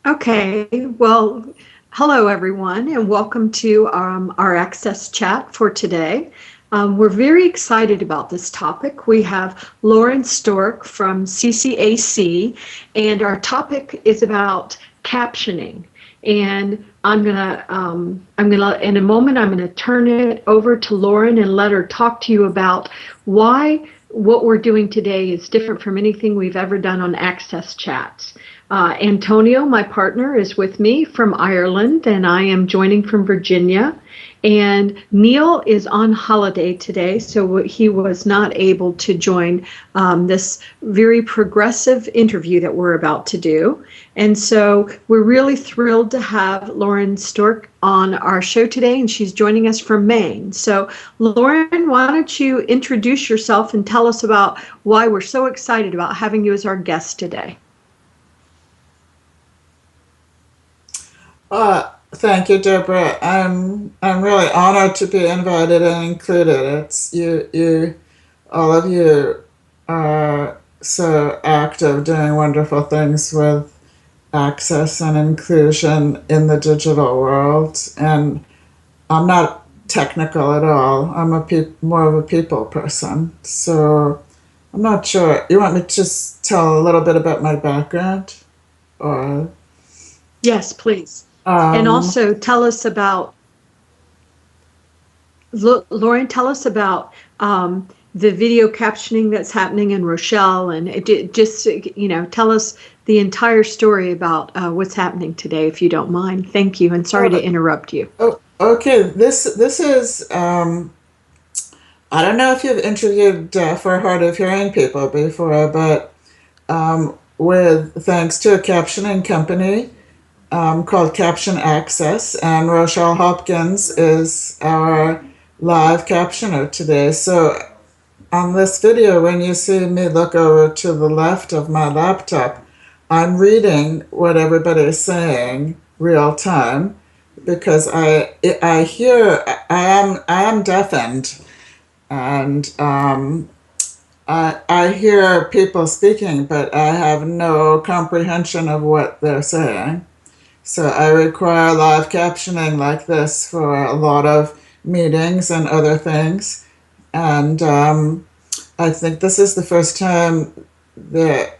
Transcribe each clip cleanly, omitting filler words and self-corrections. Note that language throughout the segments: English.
Okay, well, hello everyone, and welcome to our AXSChat for today. We're very excited about this topic. We have Lauren Stork from CCAC, and our topic is about captioning. And in a moment, I'm gonna turn it over to Lauren and let her talk to you about why what we're doing today is different from anything we've ever done on AXSChat. Antonio, my partner, is with me from Ireland, and I am joining from Virginia. And Neil is on holiday today, so he was not able to join this very progressive interview that we're about to do. And so we're really thrilled to have Lauren Stork on our show today, and she's joining us from Maine. So, Lauren, why don't you introduce yourself and tell us about why we're so excited about having you as our guest today? Thank you, Deborah. I'm really honored to be invited and included. It's all of you are so active, doing wonderful things with access and inclusion in the digital world. And I'm not technical at all. I'm more of a people person. So I'm not sure. You want me to just tell a little bit about my background, or Yes, please. And um, also tell us about, Lauren, tell us about the video captioning that's happening in Rochelle, and just, tell us the entire story about what's happening today, if you don't mind. Thank you, and sorry to oh, interrupt you. oh, okay. This is I don't know if you've interviewed deaf or hard of hearing people before, but with thanks to a captioning company called Caption Access, and Rochelle Hopkins is our live captioner today. So on this video, when you see me look over to the left of my laptop, I'm reading what everybody is saying real time because I hear I am deafened, and I hear people speaking, but I have no comprehension of what they're saying. So I require live captioning like this for a lot of meetings and other things. And I think this is the first time that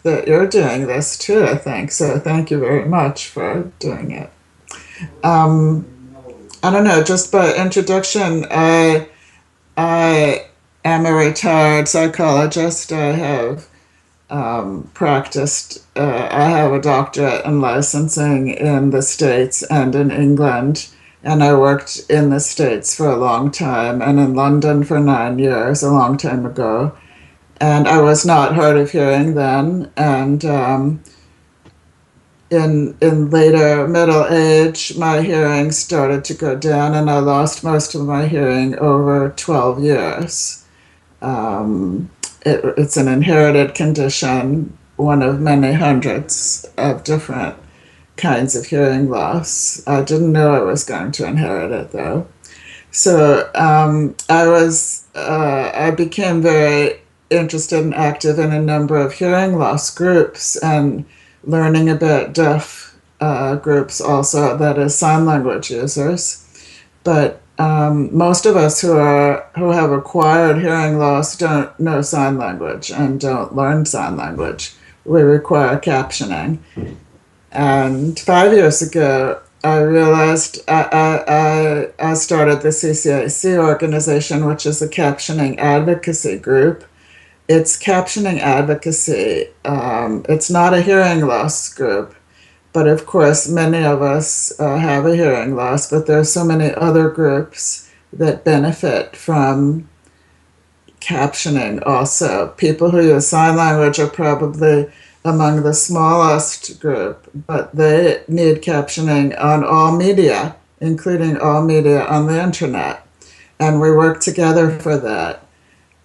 you're doing this too, I think. So thank you very much for doing it. Um, I don't know, just by introduction, I am a retired psychologist. I have practiced. I have a doctorate in licensing in the States and in England, and I worked in the States for a long time and in London for 9 years, a long time ago. And I was not hard of hearing then, and in later middle age, my hearing started to go down, and I lost most of my hearing over 12 years. Um, it's an inherited condition, one of many hundreds of different kinds of hearing loss. I didn't know I was going to inherit it though. So I became very interested and active in a number of hearing loss groups and learning about deaf groups also, that is sign language users. But most of us who have acquired hearing loss don't know sign language and don't learn sign language. We require captioning. And 5 years ago, I realized I started the CCAC organization, which is a captioning advocacy group. It's captioning advocacy. It's not a hearing loss group, but of course, many of us have a hearing loss, but there are so many other groups that benefit from captioning also. People who use sign language are probably among the smallest group, but they need captioning on all media, including all media on the internet. And we work together for that.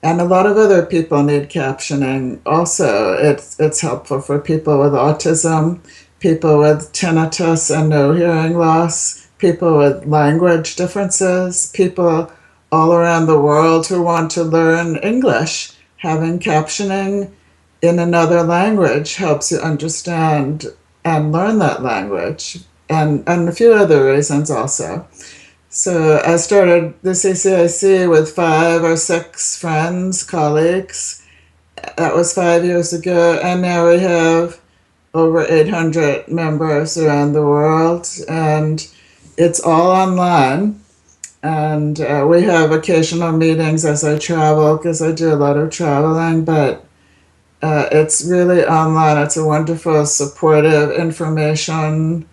And a lot of other people need captioning also. It's helpful for people with autism, people with tinnitus and no hearing loss, people with language differences, people all around the world who want to learn English. Having captioning in another language helps you understand and learn that language, and a few other reasons also. So I started the CCIC with 5 or 6 friends, colleagues. That was 5 years ago, and now we have over 800 members around the world, and it's all online. And we have occasional meetings as I travel because I do a lot of traveling, but it's really online. It's a wonderful, supportive information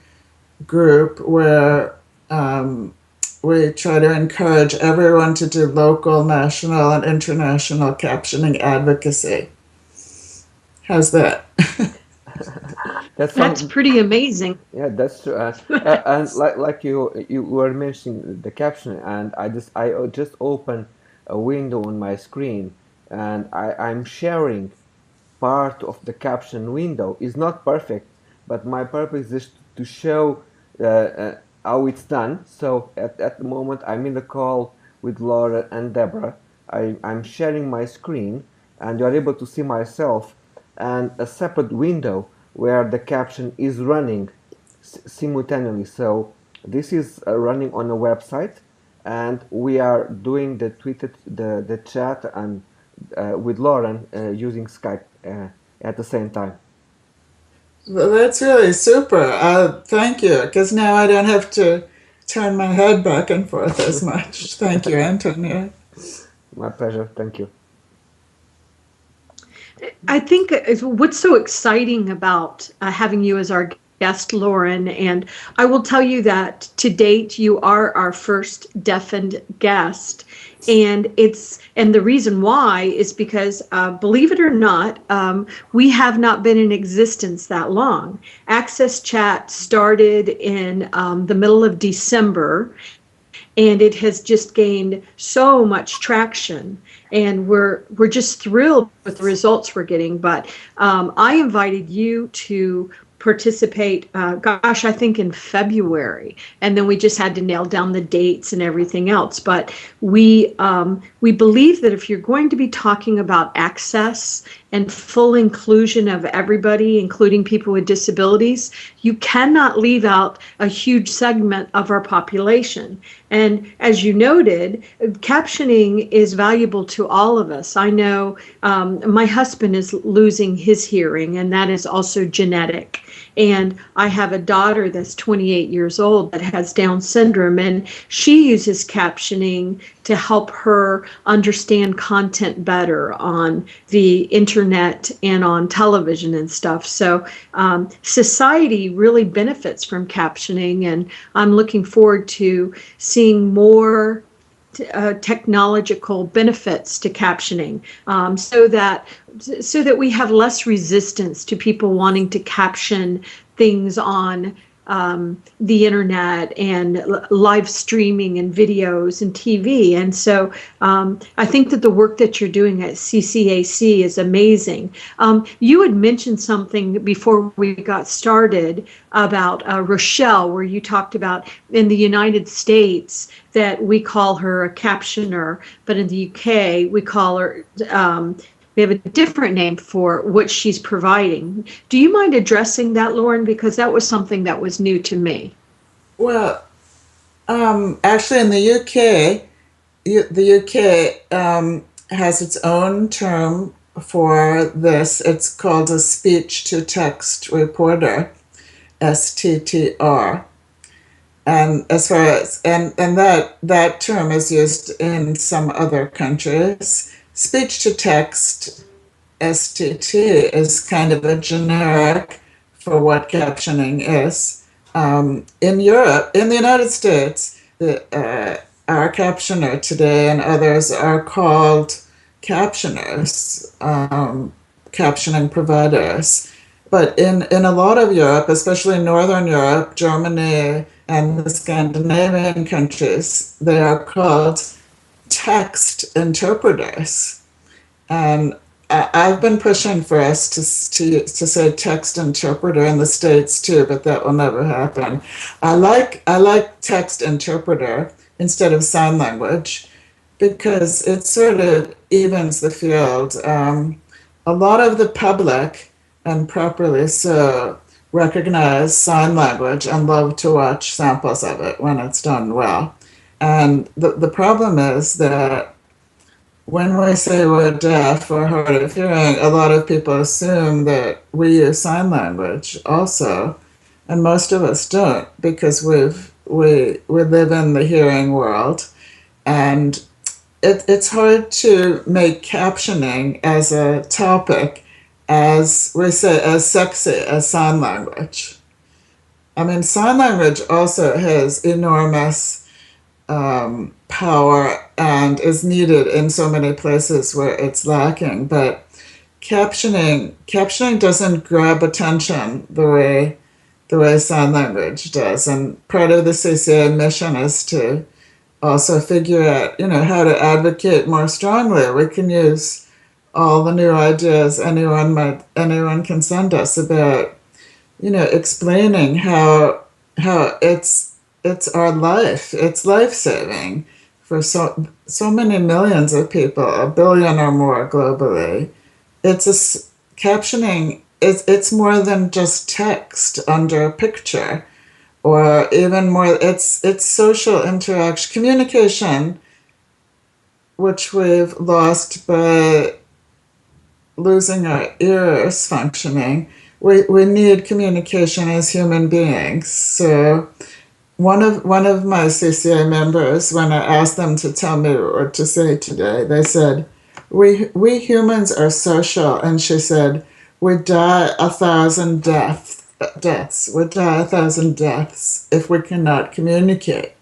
group where we try to encourage everyone to do local, national, and international captioning advocacy. How's that? That That's sounds, pretty amazing. yeah, that's true. And like you were mentioning the caption, and I just opened a window on my screen, and I'm sharing part of the caption window. Is not perfect, but my purpose is to show how it's done. So at the moment I'm in the call with Laura and Deborah. I'm sharing my screen, and you're able to see myself and a separate window where the caption is running simultaneously. So this is running on a website, and we are doing the chat and with Lauren using Skype at the same time. Well, that's really super. Thank you, because now I don't have to turn my head back and forth as much. Thank you, Antonia. My pleasure. Thank you. I think what's so exciting about having you as our guest, Lauren, and I will tell you that to date you are our first deafened guest, and the reason why is because believe it or not, we have not been in existence that long. AXSChat started in the middle of December, and it has just gained so much traction, and we're just thrilled with the results we're getting. But I invited you to participate, gosh, I think in February, and then we just had to nail down the dates and everything else. But we believe that if you're going to be talking about access and full inclusion of everybody, including people with disabilities, you cannot leave out a huge segment of our population. And as you noted, captioning is valuable to all of us. I know my husband is losing his hearing, and that is also genetic. And I have a daughter that's 28 years old that has Down syndrome, and she uses captioning to help her understand content better on the internet and on television and stuff. So society really benefits from captioning, and I'm looking forward to seeing more technological benefits to captioning, so that we have less resistance to people wanting to caption things on the internet and live streaming and videos and TV. And so I think that the work that you're doing at CCAC is amazing. You had mentioned something before we got started about Rochelle, where you talked about in the United States that we call her a captioner, but in the UK we call her we have a different name for what she's providing. Do you mind addressing that, Lauren? Because that was something that was new to me. Well, actually, in the UK, the UK has its own term for this. It's called a speech to text reporter, STTR. And as far as and that term is used in some other countries. Speech to text, STT, is kind of a generic for what captioning is. In Europe, in the United States, our captioner today and others are called captioners, captioning providers. But in a lot of Europe, especially Northern Europe, Germany, and the Scandinavian countries, they are called text interpreters. And I've been pushing for us to say text interpreter in the States too, but that will never happen. I like text interpreter instead of sign language because it sort of evens the field. A lot of the public, and properly so, recognize sign language and love to watch samples of it when it's done well. And the problem is that when we say we're deaf or hard of hearing, a lot of people assume that we use sign language also, and most of us don't because we live in the hearing world, and it's hard to make captioning as a topic as we say as sexy as sign language. I mean, sign language also has enormous power and is needed in so many places where it's lacking. But captioning doesn't grab attention the way sign language does. And part of the CCA mission is to also figure out, how to advocate more strongly. We can use all the new ideas anyone can send us about, explaining how it's our life. It's life saving for so many millions of people, a billion or more globally. Captioning. It's more than just text under a picture, or even more. It's social interaction, communication, which we've lost by losing our ears functioning. We need communication as human beings. So one of my CCA members, when I asked them to tell me what to say today, they said, "We humans are social," and she said, "We die a thousand deaths. We die a thousand deaths if we cannot communicate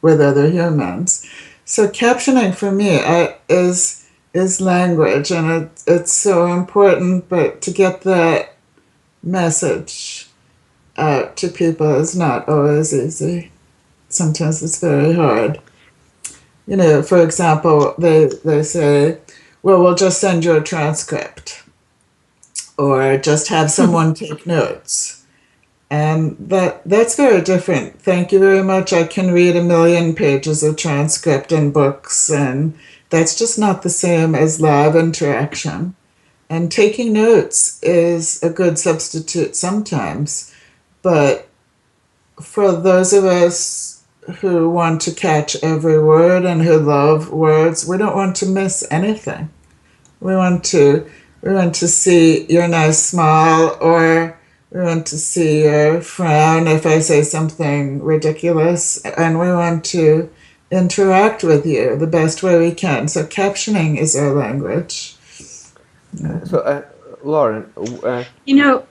with other humans." So captioning for me is language, and it's so important. But to get that message out to people is not always easy. Sometimes it's very hard. For example, they say, "Well, we'll just send you a transcript, or just have someone take notes." And that's very different. "Thank you very much. I can read a million pages of transcript in books," and that's just not the same as live interaction. And taking notes is a good substitute sometimes, but for those of us who want to catch every word and who love words, we don't want to miss anything. We want to see your nice smile, or we want to see your frown if I say something ridiculous, and we want to interact with you the best way we can. So captioning is our language. So, Lauren, You know,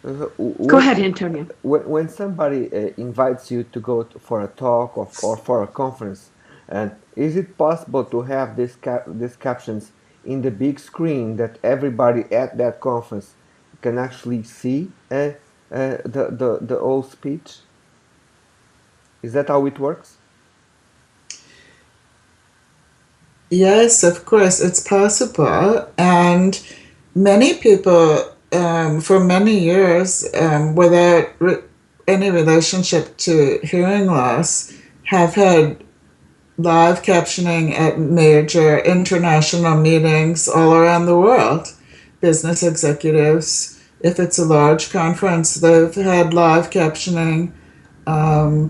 go when ahead, Antonio. when somebody invites you to go for a talk or for a conference, and is it possible to have these captions in the big screen that everybody at that conference can actually see the whole speech? Is that how it works? Yes, of course, it's possible. And many people, for many years, without any relationship to hearing loss, have had live captioning at major international meetings all around the world. Business executives, if it's a large conference, they've had live captioning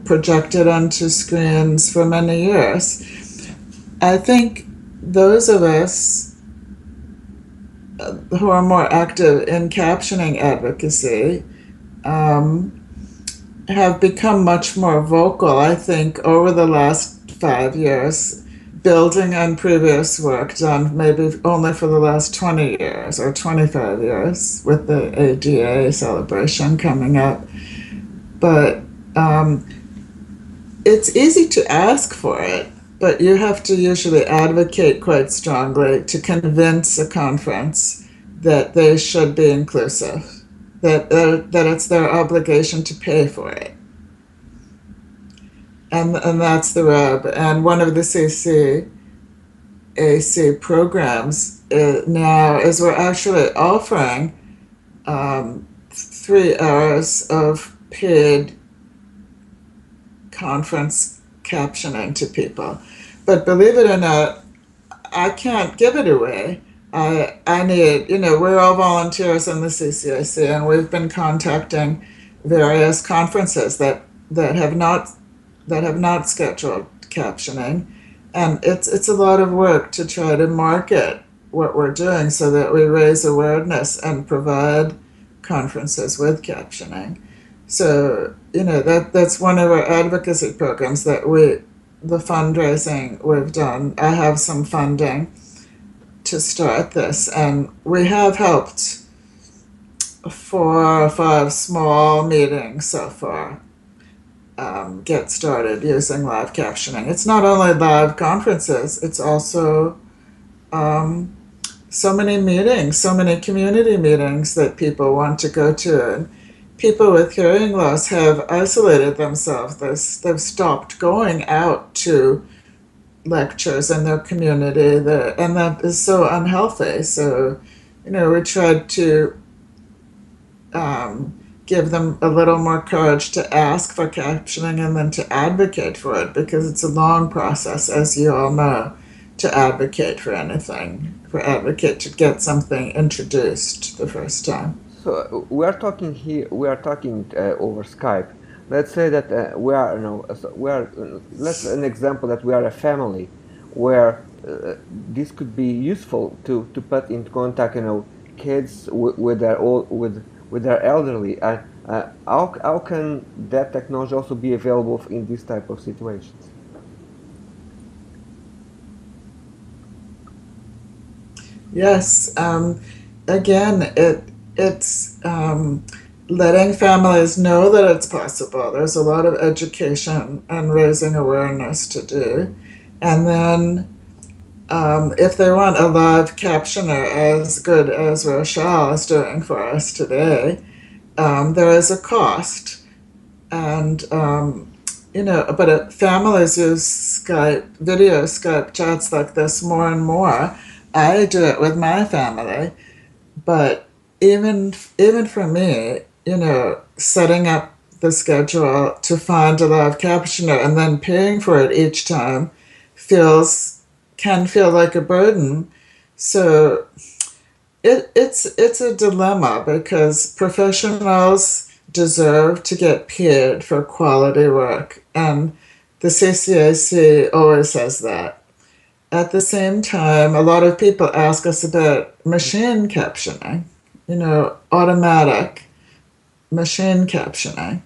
projected onto screens for many years. I think those of us who are more active in captioning advocacy have become much more vocal, I think, over the last 5 years, building on previous work done maybe only for the last 20 years or 25 years with the ADA celebration coming up. But it's easy to ask for it, but you have to usually advocate quite strongly to convince a conference that they should be inclusive, that it's their obligation to pay for it. And that's the rub. And one of the CCAC programs now is we're actually offering 3 hours of paid conference captioning to people. But believe it or not, I can't give it away. I need, we're all volunteers in the CCIC, and we've been contacting various conferences that have not scheduled captioning, and it's a lot of work to try to market what we're doing so that we raise awareness and provide conferences with captioning. So that's one of our advocacy programs the fundraising we've done. I have some funding to start this, and we have helped 4 or 5 small meetings so far get started using live captioning. It's not only live conferences, it's also so many meetings, so many community meetings that people want to go to. And people with hearing loss have isolated themselves. They've stopped going out to lectures in their community, and that is so unhealthy. So, we tried to give them a little more courage to ask for captioning and then to advocate for it, because it's a long process, as you all know, to advocate for anything, to get something introduced the first time. So we are talking here. We are talking over Skype. Let's say that we are, we are. Let's an example that we are a family, where this could be useful to put into contact, kids with their old with their elderly. How can that technology also be available in this type of situations? Yes. Again, it's letting families know that it's possible. There's a lot of education and raising awareness to do. And then if they want a live captioner as good as Rochelle is doing for us today, there is a cost. And, but families use Skype chats like this more and more. I do it with my family. But even for me, setting up the schedule to find a live captioner and then paying for it each time can feel like a burden. So it's a dilemma, because professionals deserve to get paid for quality work, and the CCAC always says that. At the same time, a lot of people ask us about machine captioning, automatic machine captioning.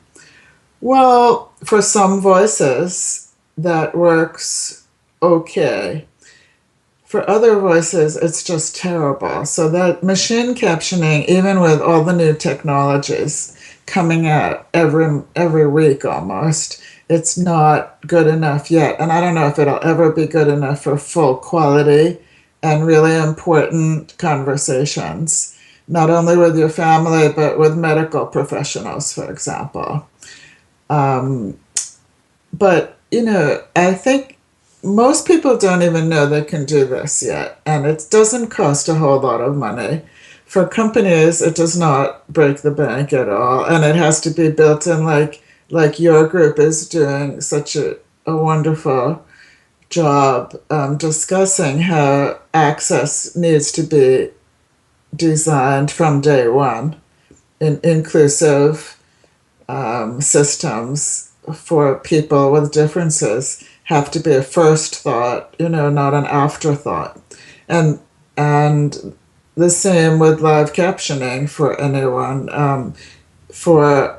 Well, for some voices, that works okay. For other voices, it's just terrible. So that machine captioning, even with all the new technologies coming out every week almost, it's not good enough yet. And I don't know if it'll ever be good enough for full quality and really important conversations, not only with your family, but with medical professionals, for example. But, I think most people don't even know they can do this yet. And it doesn't cost a whole lot of money. For companies, it does not break the bank at all. And it has to be built in like your group is doing such a wonderful job discussing how access needs to be designed from day one in inclusive systems for people with differences have to be a first thought, not an afterthought. And the same with live captioning for anyone. For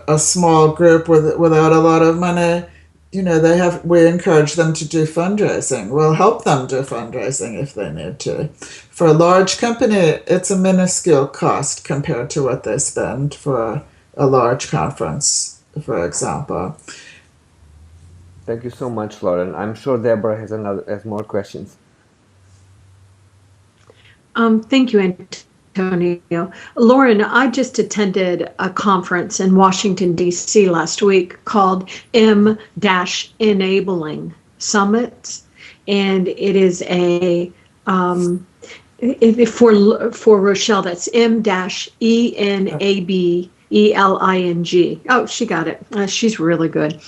a small group without a lot of money, we encourage them to do fundraising. We'll help them do fundraising if they need to. For a large company, it's a minuscule cost compared to what they spend for a large conference, for example. Thank you so much, Lauren. I'm sure Deborah has more questions. Thank you, Antonio. Lauren, I just attended a conference in Washington, D.C. last week called M-Enabling Summit, and it is for Rochelle, that's M-ENABELING. Oh, she got it. She's really good.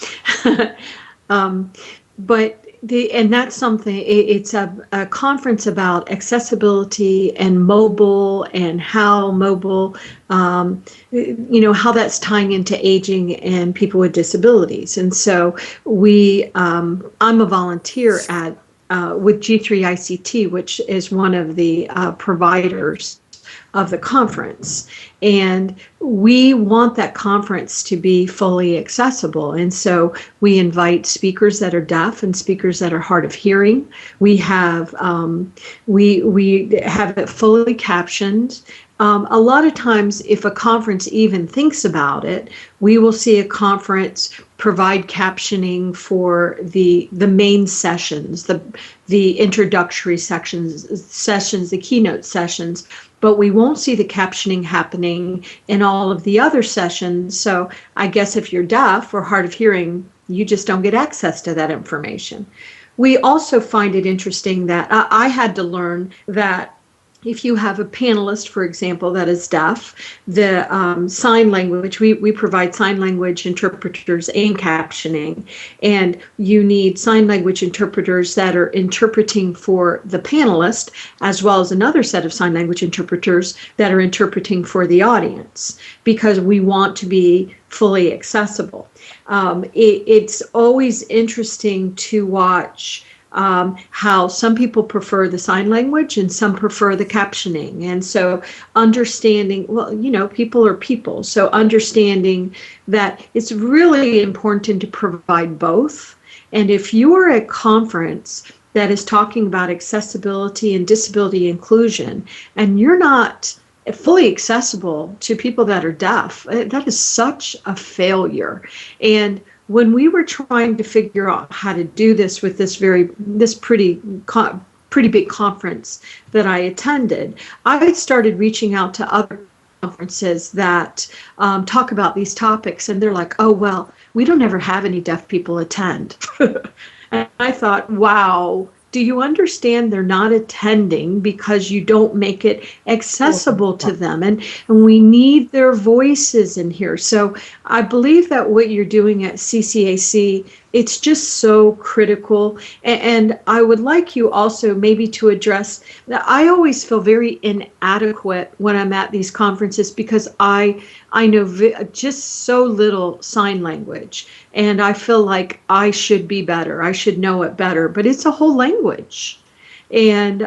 But and that's something, it's a conference about accessibility and mobile, and how mobile, how that's tying into aging and people with disabilities. And so I'm a volunteer at with G3ICT, which is one of the providers of the conference. And we want that conference to be fully accessible. And so we invite speakers that are deaf and speakers that are hard of hearing. We have we have it fully captioned. A lot of times, if a conference even thinks about it, we will see a conference provide captioning for the main sessions, the introductory sessions, the keynote sessions, but we won't see the captioning happening in all of the other sessions. So I guess if you're deaf or hard of hearing, you just don't get access to that information. We also find it interesting that I had to learn that if you have a panelist, for example, that is deaf, the sign language, we provide sign language interpreters and captioning, and you need sign language interpreters that are interpreting for the panelist, as well as another set of sign language interpreters that are interpreting for the audience, because we want to be fully accessible. It's always interesting to watch how some people prefer the sign language and some prefer the captioning. And so understanding, people are people. So understanding that it's really important to provide both. And if you are at a conference that is talking about accessibility and disability inclusion, and you're not fully accessible to people that are deaf, that is such a failure. And when we were trying to figure out how to do this with this pretty big conference that I attended, I started reaching out to other conferences that talk about these topics, and they're like, "Oh, well, we don't ever have any deaf people attend." And I thought, wow. Do you understand they're not attending because you don't make it accessible to them? And we need their voices in here. So I believe that what you're doing at CCAC, it's just so critical. And I would like you also maybe to address that. I always feel very inadequate when I'm at these conferences because I know just so little sign language, and I feel like I should be better. I should know it better, but it's a whole language. And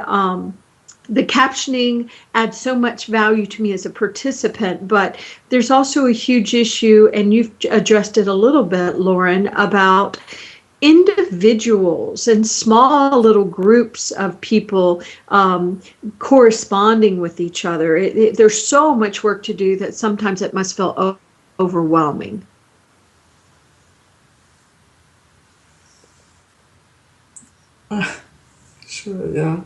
the captioning adds so much value to me as a participant, but there's also a huge issue, and you've addressed it a little bit, Lauren, about individuals and small little groups of people corresponding with each other. There's so much work to do that sometimes it must feel overwhelming. Sure, yeah.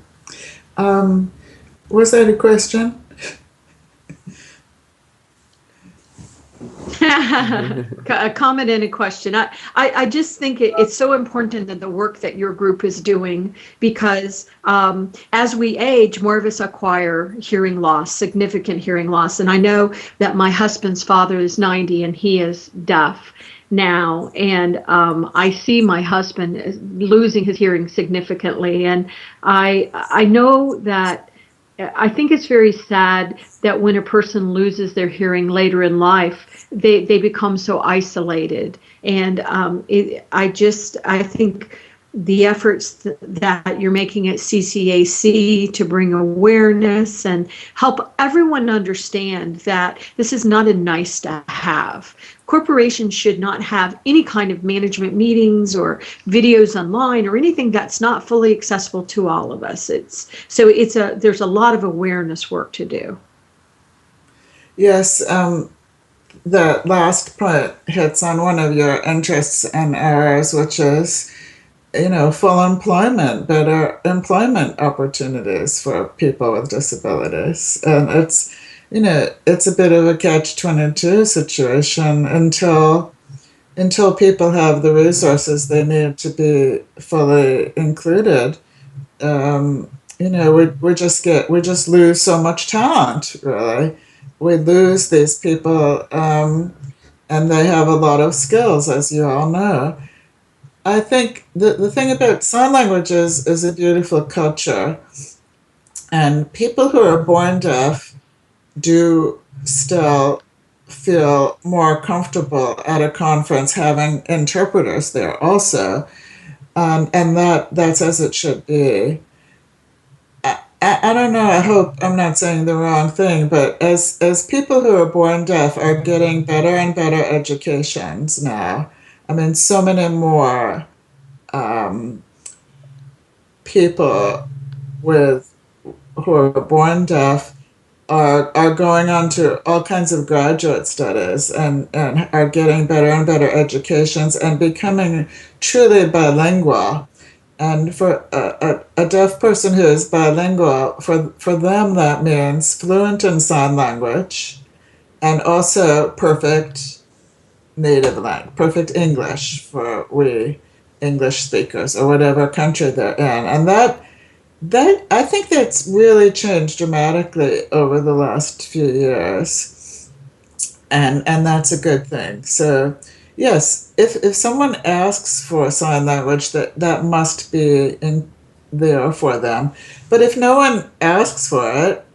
Was that a question? A comment and a question. I just think it's so important that the work that your group is doing, because as we age, more of us acquire hearing loss, significant hearing loss. And I know that my husband's father is 90 and he is deaf now, and I see my husband losing his hearing significantly, and I know that I think it's very sad that when a person loses their hearing later in life, they become so isolated. And I think the efforts that you're making at CCAC to bring awareness and help everyone understand that this is not a nice to have. Corporations should not have any kind of management meetings or videos online or anything that's not fully accessible to all of us. There's a lot of awareness work to do. Yes, the last point hits on one of your interests and areas, which is, full employment, better employment opportunities for people with disabilities. And it's a bit of a catch-22 situation until people have the resources they need to be fully included. We just lose so much talent, really. We lose these people, and they have a lot of skills, as you all know. I think the thing about sign language is a beautiful culture, and people who are born deaf do still feel more comfortable at a conference having interpreters there also, and that's as it should be. I don't know. I hope I'm not saying the wrong thing, but as people who are born deaf are getting better and better educations now, I mean, so many more um, people with who are born deaf are going on to all kinds of graduate studies and are getting better and better educations and becoming truly bilingual. And for a deaf person who is bilingual, for them that means fluent in sign language and also perfect native language, perfect English for we English speakers or whatever country they're in. And that I think that's really changed dramatically over the last few years, and that's a good thing. So yes, if someone asks for sign language, that must be in there for them. But if no one asks for it,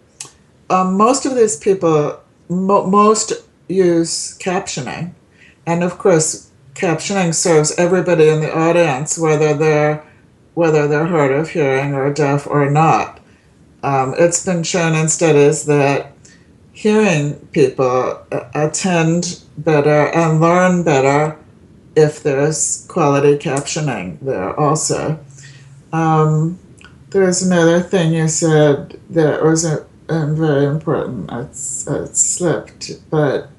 most of these people most use captioning, and of course, captioning serves everybody in the audience, whether they're hard of hearing or deaf or not. It's been shown in studies that hearing people attend better and learn better if there's quality captioning there also. Um, there's another thing you said that was very important. It slipped, but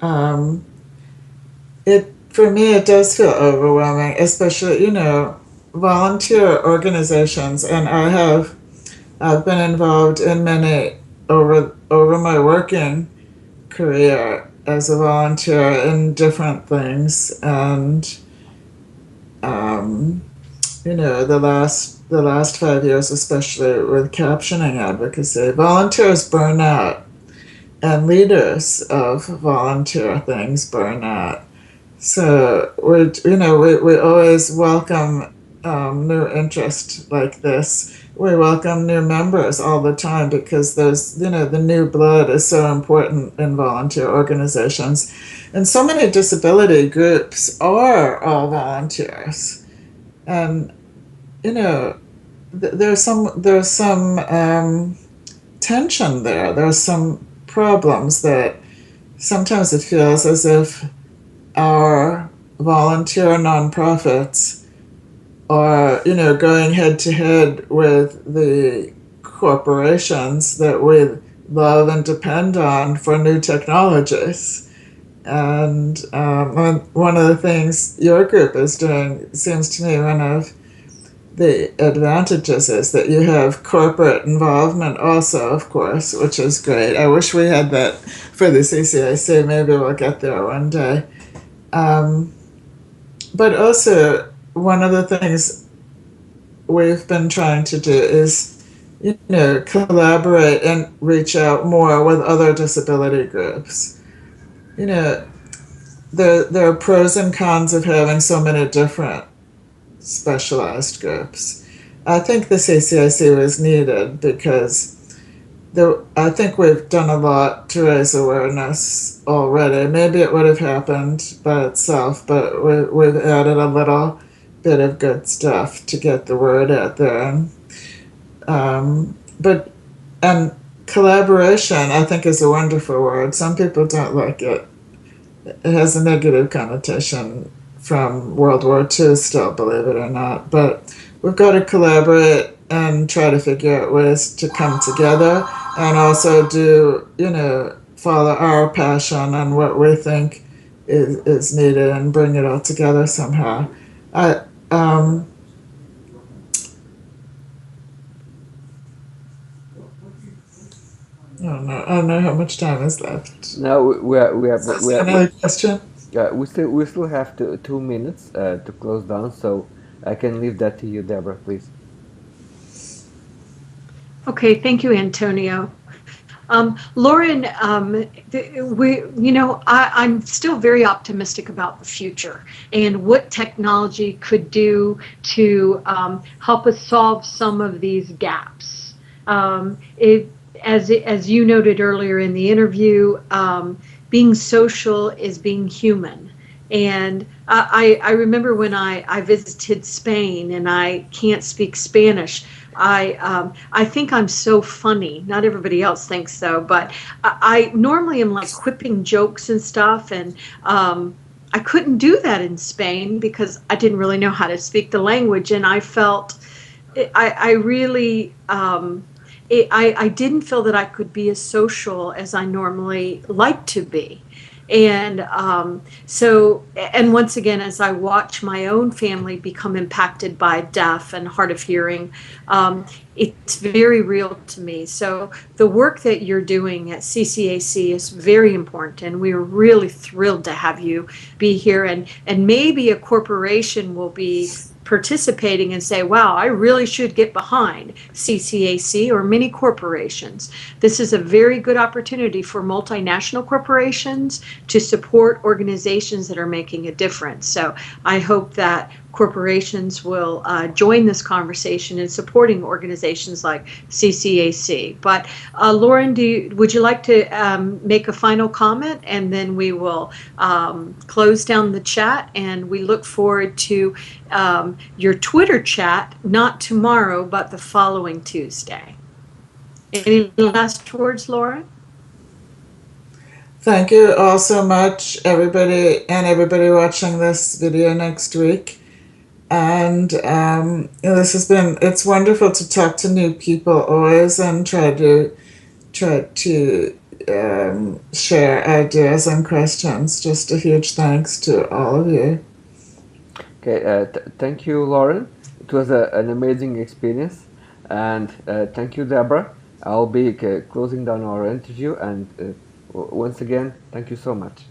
um, it for me it does feel overwhelming, especially volunteer organizations, and I've been involved in many over my working career as a volunteer in different things, and um, the last 5 years, especially with captioning advocacy, volunteers burn out, and leaders of volunteer things burn out. So we always welcome new interest like this. We welcome new members all the time because the new blood is so important in volunteer organizations, and so many disability groups are all volunteers, and you know there's some tension there. There's some problems that sometimes it feels as if our volunteer nonprofits are, going head to head with the corporations that we love and depend on for new technologies. And one of the things your group is doing seems to me one of the advantages is that you have corporate involvement also, of course, which is great. I wish we had that for the CCIC. Maybe we'll get there one day. Um, but also, one of the things we've been trying to do is, collaborate and reach out more with other disability groups. You know, there are pros and cons of having so many different specialized groups. I think the CCIC was needed because I think we've done a lot to raise awareness already. Maybe it would have happened by itself, but we've added a little bit of good stuff to get the word out there. But and collaboration, I think, is a wonderful word. Some people don't like it. It has a negative connotation from World War II still, believe it or not. But we've got to collaborate and try to figure out ways to come together and also follow our passion and what we think is needed and bring it all together somehow. I, um, I don't know how much time is left. Now Another question? we still have 2 minutes to close down, so I can leave that to you, Deborah, please. Okay, thank you, Antonio. Lauren, I'm still very optimistic about the future and what technology could do to help us solve some of these gaps. As you noted earlier in the interview, being social is being human. And I remember when I visited Spain and I can't speak Spanish. I think I'm so funny. Not everybody else thinks so, but I normally am like quipping jokes and stuff, and I couldn't do that in Spain because I didn't really know how to speak the language, and I felt I really I didn't feel that I could be as social as I normally like to be. And and once again, as I watch my own family become impacted by deaf and hard of hearing, it's very real to me. So the work that you're doing at CCAC is very important, and we're really thrilled to have you be here. And maybe a corporation will be participating and say, wow, I really should get behind CCAC or many corporations. This is a very good opportunity for multinational corporations to support organizations that are making a difference. So I hope that corporations will join this conversation in supporting organizations like CCAC. But Lauren, would you like to make a final comment, and then we will close down the chat, and we look forward to your Twitter chat, not tomorrow, but the following Tuesday. Any last words, Lauren? Thank you all so much, everybody, and everybody watching this video next week. And it's wonderful to talk to new people always and try to share ideas and questions. Just a huge thanks to all of you. Okay, thank you, Lauren. It was an amazing experience, and thank you, Deborah. I'll be closing down our interview, and once again, thank you so much.